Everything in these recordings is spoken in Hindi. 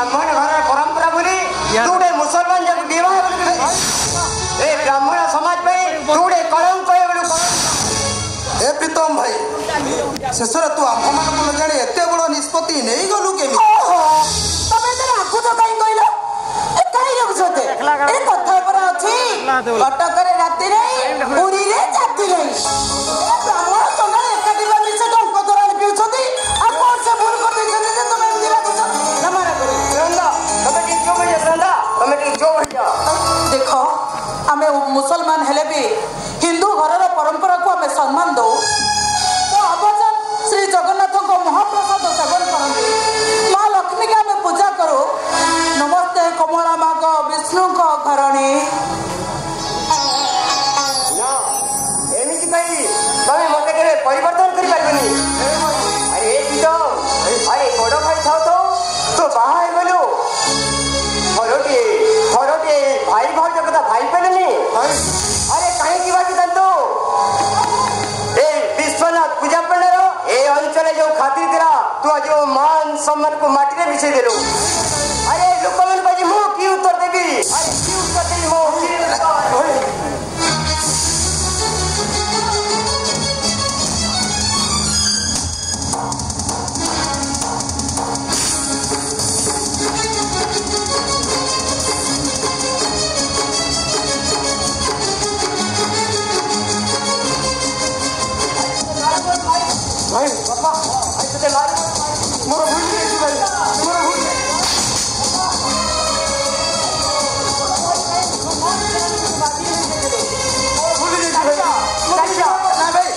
ब्राह्मण घर परंपरा बोली तूड़े मुसलमान जब विवाह ए ब्राह्मण समाज पे तूड़े कलंक ए प्रीतम भाई शेषर तू आम मान को जाने एते बड़ निष्पत्ति नहीं गलु केमी तमे तेरा आकु तो काई कहलो ए काई रखछते ए कथा पर अछि कटक रे राति नहीं पुरी रे जाति नहीं ब्राह्मण तमे एकाटी बाली से डंक तोराणी पिउछती आ कोन से भूल कर देछते जे तमे एमदी राखछ ना मारा करी रंदा तमे ठीक जो भैया रंदा तमे ठीक जो भैया देखो आमे मुसलमान हेले भी हिंदू घरर परंपरा को आमे सम्मान दो तो अवचन श्री जगन्नाथ को महाप्रसाद सेवन करते माँ लक्ष्मी के आमे पूजा करो नमस्ते कमला माँ को विष्णु को घरणी ना एमिति भाई तमे मते केबे परिवर्तन करि पारबेनी अरे पितो अरे बड़ भाई थाओ तो बाहर बोलो हरोटे भाई भाई जगता भाई पेलनी अरे कहीं की बात दंतो ए विश्वनाथ पूजा पंडार ए अंचल जो खातिर दिला तू जो मान सम्मान को माटी रे बिछे देलो अरे लोक मन बाजी मो की उत्तर देबी अरे की उत्तर देबी मो की भाई पापा ऐसे ते लारी मोर भूल गई भाई मोर भूल गई ना भाई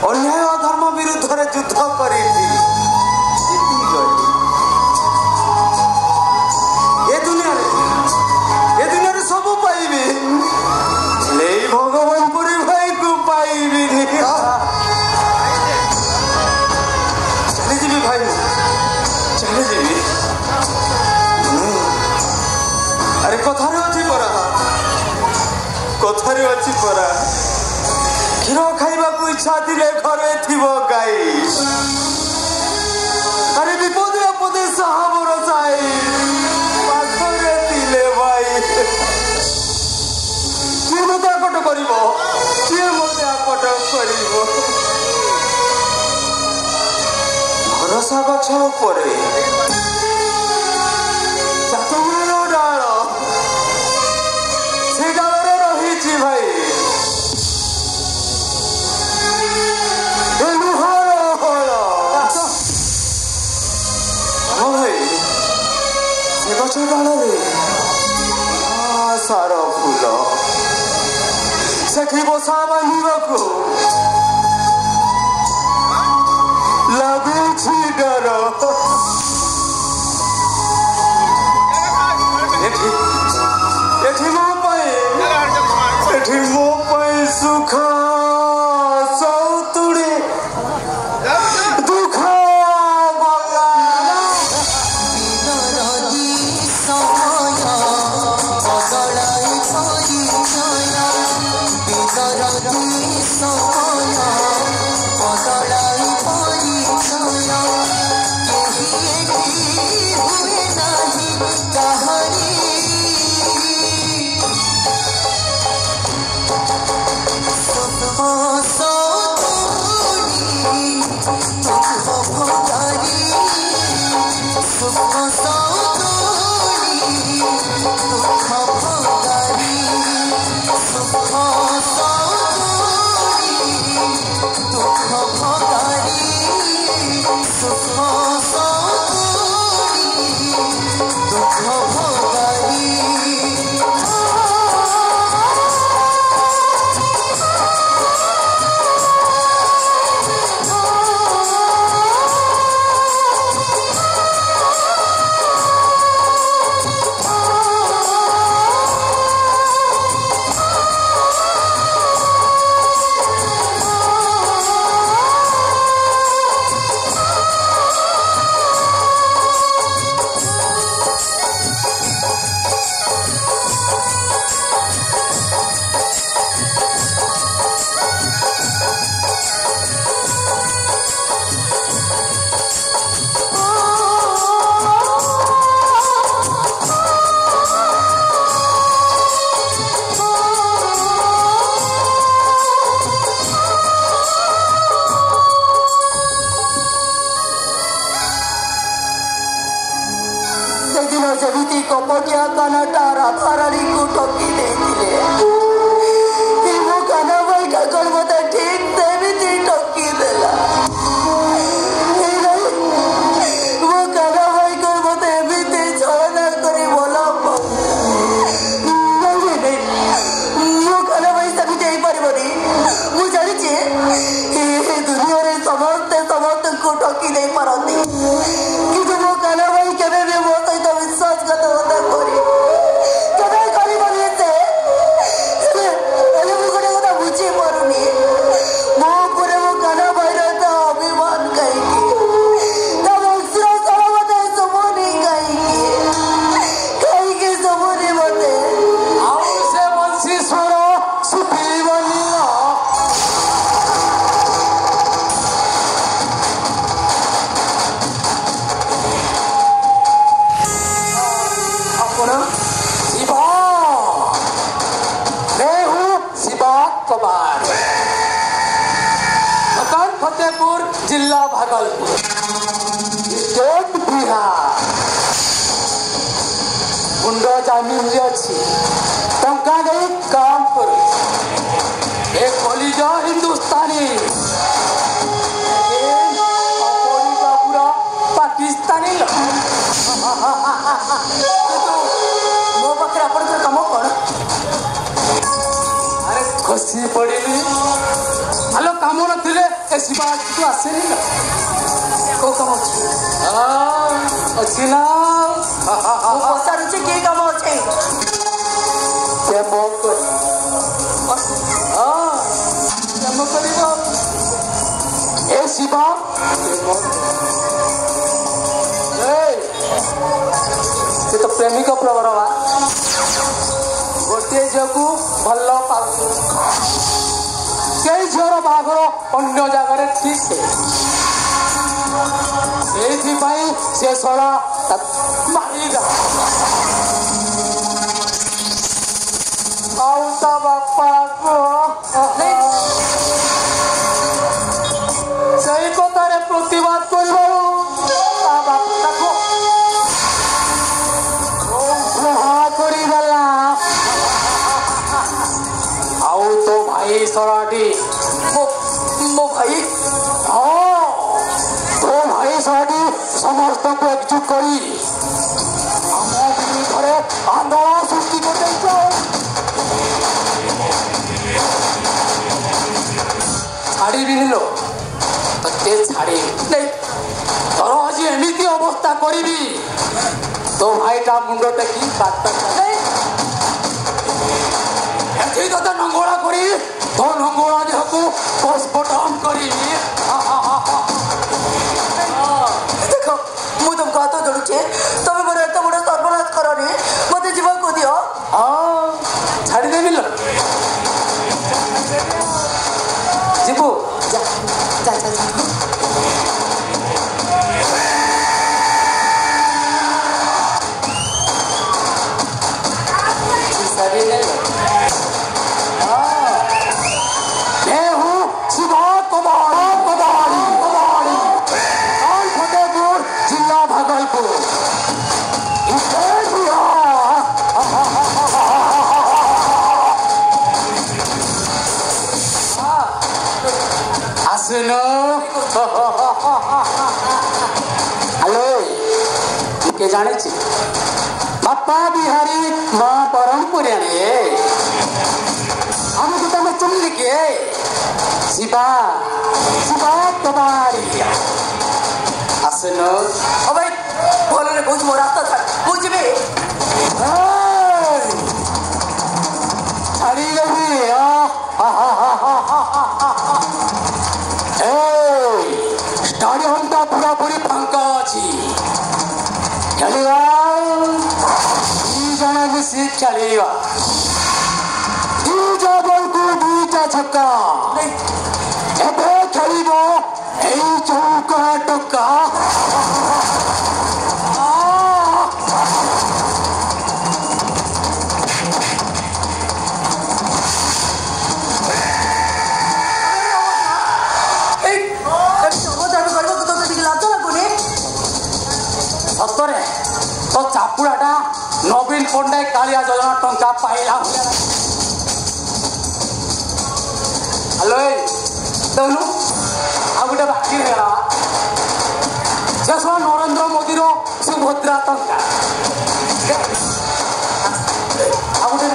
अन्याय अधर्म विरुद्ध युद्ध कर दुनिया सब पाइबे भगवान पुरी भाई को पाइबे चले जी भाई चले जी अरे कथार अच्छी परा क्षीर खाइबा को इच्छा दिले घरे थिबो गाई अरे विपद आपदे साहबर साई पाखरे थिले भाई किए मते आकट करिवो भरोसा गछ उपरे ଭାଇ ସେ ଗଛ ଡାଳରେ ସାର ଫୁଲ ସେଠି ବସା ବାନ୍ଧିବାକୁ ଲାଗୁଛି ଡର ଏଠି ମୋ ପାଇଁ ସୁଖ ସଉତୁଡ଼ି ଦୁଃଖ ଯେମିତି କପଟିଆ କାନଟା ରାଧାରାଣୀକୁ ଠକି ଦେଇଥିଲେ ମୋ କାନ ଭାଇ କାକର ମତେ ଠିକ ସେମିତି ଠକି ଦେଲା ମୋ କାନ ଭାଇକୁ ମତେ ଏମିତି ଛଳନା କରି ଭଲ ମୋ କାନ ଭାଇ ସେମିତି ହେଇପାରିବନି ମୁଁ ଜାଣିଛି ଏ ଦୁନିଆରେ ସମସ୍ତେ ସମସ୍ତଙ୍କୁ ଠକି ଦେଇ ପାରନ୍ତି କିନ୍ତୁ ମୋ କାନ ଭାଇ କେବେ ବି ମୋ ସହିତ ବିଶ୍ୱାସଘାତକତା କରି କେବେ କରିବନି ସେ ମୁଁ ଗୋଟେ କଥା ବୁଝିପାରୁନି ମୋ ଉପରେ ମୋ କାନ ଭାଇର ଏତେ ଅଭିମାନ କାହିଁକି ତା ବଂଶୀର ସର ମତେ ଶୁଭୁନି କାହିଁକି ଶୁଭୁନି ମତେ ଆଉ ସେ ବଂଶୀ ସ୍ୱର ଶୁଭିବନି फतेहपुर जिला भागलपुर स्टेट बिहार गुंड जमीन अच्छी टंका नहीं काम कर एक कलिजा हिंदुस्तानी पूरा पाकिस्तानी मो पाखे आप कम कौन अरे खसी पड़िली हेलो काम नथिले ए शिवा तू आसेनी ना को काम अच्छी ना मो पसारुचे के काम अछि के मो कर काम करिबो ए शिवा ए तो प्रेमिक प्रवरवा गोटे जगू भल पाऊ कई झीर बाघर अन्य जगार ठीक से शला मारिदा बापा को सही कथार प्रतिवाद कर तो भाई सराटी मो भाई हाँ तो भाई सराटी समस्त को एकजुट करी घरे आंदोलन सृष्टि कर छाड़ी लो ते छाड़ी नहीं तोर आज एमती अवस्था करी तो भाईटा मुंड टेकी तो नंगोला करी तो नंगोला देह को पोस्टमार्टम करी देखो मु तुमको हाथ जोड़ुचे तुम मोर एत बड़ सर्वनाश करनी मत जीवन को दियो छाड़ी देवी लो जीबू जा जा जा जा हेलो के जाने बापा बिहारी माँ परमपुरिया हम तो तुम चुन लिखे शिवा शिवा तुम्हारी आसनो अबे बोलो ने कुछ मोर रास्ता था कुछ भी छाड़ी गई स्टाडियम टा पूरा पूरी फांका अच्छी खेलिया जन मिसी खेलिया दुईटा बल को दुईटा छक्का एबे खेलिबो एई चौका टक्का सतरे तो चापुड़ाटा नवीन पट्टनायक कालिया योजना टंका पाइला हेलो देखु आ गोटे बाकी रहा से सब नरेंद्र मोदी सुभद्रा टंका आ गोटे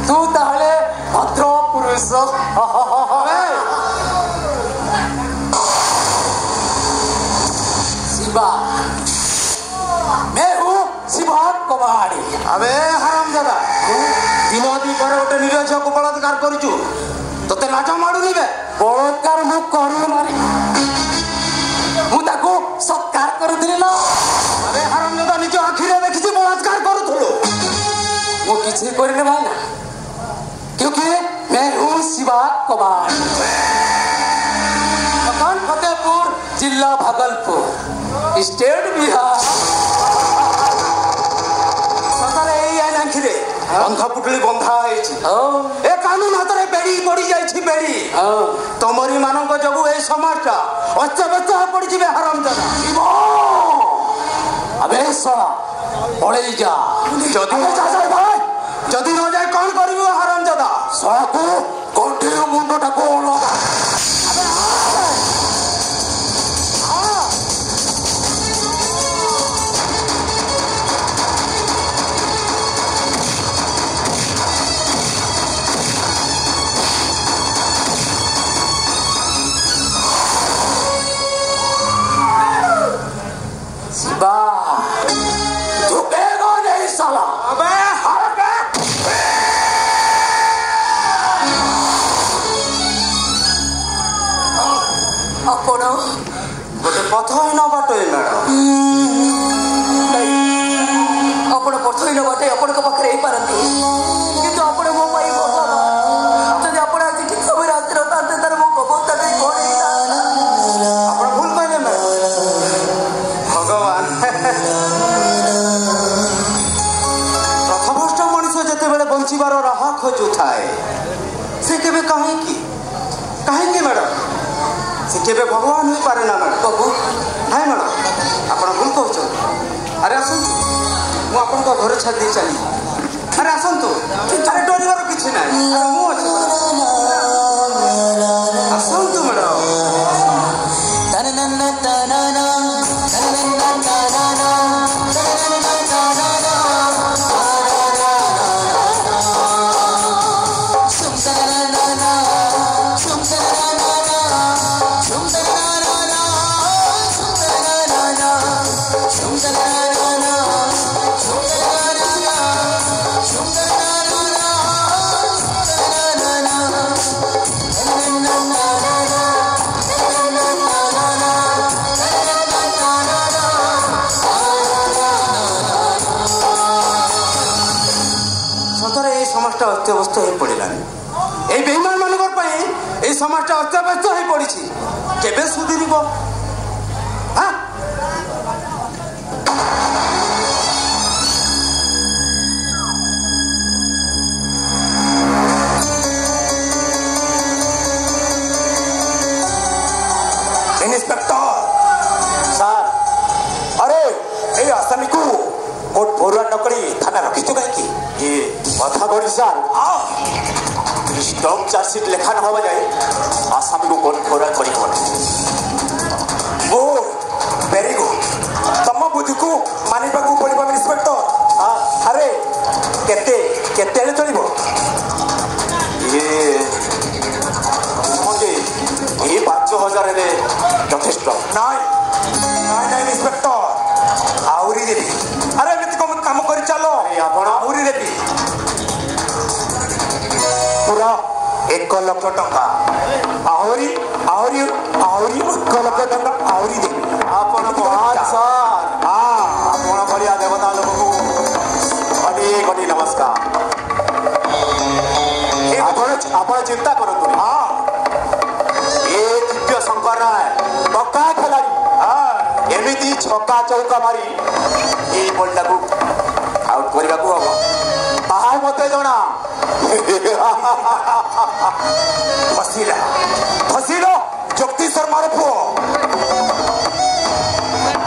तू ताहले भद्र पुरुष शिवा मैं हूँ शिवा कुमारी अबे हरामजादा दिन दी पर गोटे निरज को बलात्कार करूचु तोते लाज माडुनी बे बलात्कार मु करू मारे मु ताको सत्कार करूथिली ना अबे हरामजादा निज आखिरे देखिछि बलात्कार करूथलो वो किसी करने वाला क्योंकि मैं हूँ शिवा कुमार मकान फतेहपुर जिला भागलपुर स्टेट बिहार सकाले आखिरे बंधा पुटली बंधा ए कानून हाथ में बेड़ी पड़ी जाइछि बेड़ी तमरी मानक जगू ए समाजटा अचबचा पड़ी जिवे हरामजादा अबे साला पड़े जा जदी भाई जदी न जाए कौन करिबो हरामजादा साको कोठे मुंडटा को लगा प्रथमष्ट मनीष जितेबाला बंचार राह खोजु थाए से केबे कहीं मैडम से केबे भगवान हो पारे ना मैडम बाबू नाई मैडम आप भूल कह अरे आसतु मु आप घर छाड़ी चली अरे आसतु अरे डर किसी ना आसतु मैडम अस्तव्यस्त हो पड़ा ये बेईमान मान समाज अस्तव्यस्त हो पड़ी केबे सुधीर हाँ इन्स्पेक्टर सर अरे ये आसामी को कोर्ट फॉरवर्ड नकरी थाना रखी कहीं ये कथा करी सर स्टॉक चार्जशीट लेखा न हवा जाए आसामी को कोर्ट फॉरवर्ड करी गुड वेरी गुड तम बुद्धि को मानिबा को पड़िबा इन्स्पेक्टर अरे केते केते चलिबो ये मुझे ये 5,000 हेले यथेष्ट नाई नाई नाई इन्स्पेक्टर आउरी देवी अरे एमती काम कर चलो आउरी देवी पूरा 1 लाख टंका आहरी आहरी आहरी 1 लाख टंका आहरी देवी आपण महान सर हाँ आपण बढ़िया देवता लोक को अनेक अनेक नमस्कार आपण चिंता करतु हाँ ये दिव्य शंकर राय पक्का खिलाड़ी हाँ एमती छक्का चौका मारी ये बॉलटा को आउट करने को हम ताहा मते जना फसिला फसिलो जगती शर्मार पुओ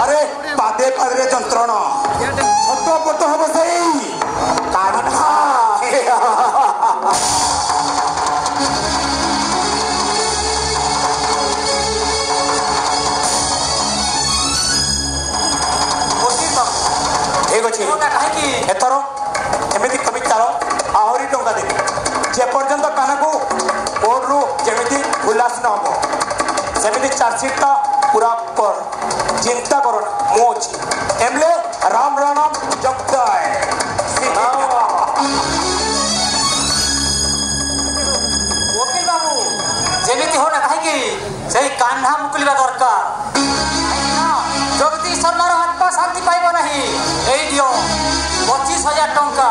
अरे पादे पादे जंत्रणा छोट पट हम से काढ़ा ठीक अच्छे एथर एमती कमी चाल आहरी टाँचा देवी जेपर्यंत काना को कोर्ट रु जमी खुलास न हम सेमती चार्जशीट पूरा कर चिंता कर मु अच्छी एमले राम राम जगदाय वकील बाबू जमी हो ना कहीं से कान्हा मुकुलिबा दरकार जगदीश शर्मार आत्मा शांति पाइब नहीं यही दियो 25,000 टंका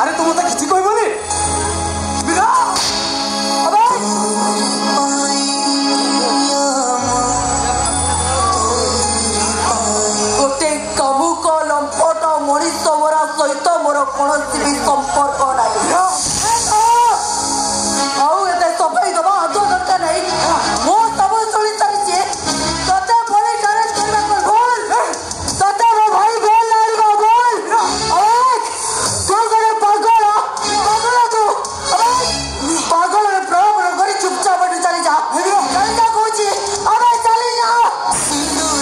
अरे तुम तो किसी कोई बोली गोटे कमुक लंपट मनीष मोरा सहित मोर कौन भी संपर्क नहीं सफाई दबा हाथ दरकार नहीं मो सब शुणी सारी तते पुलिस अरेस्ट करने को बोल तते मो भाई बोल लाड़ी को बोल अरे तू करे पागल तू अरे पागल रे प्रभु करी चुपचाप बैठ चली जा चली जा कोची अबे चली जा सिंदूर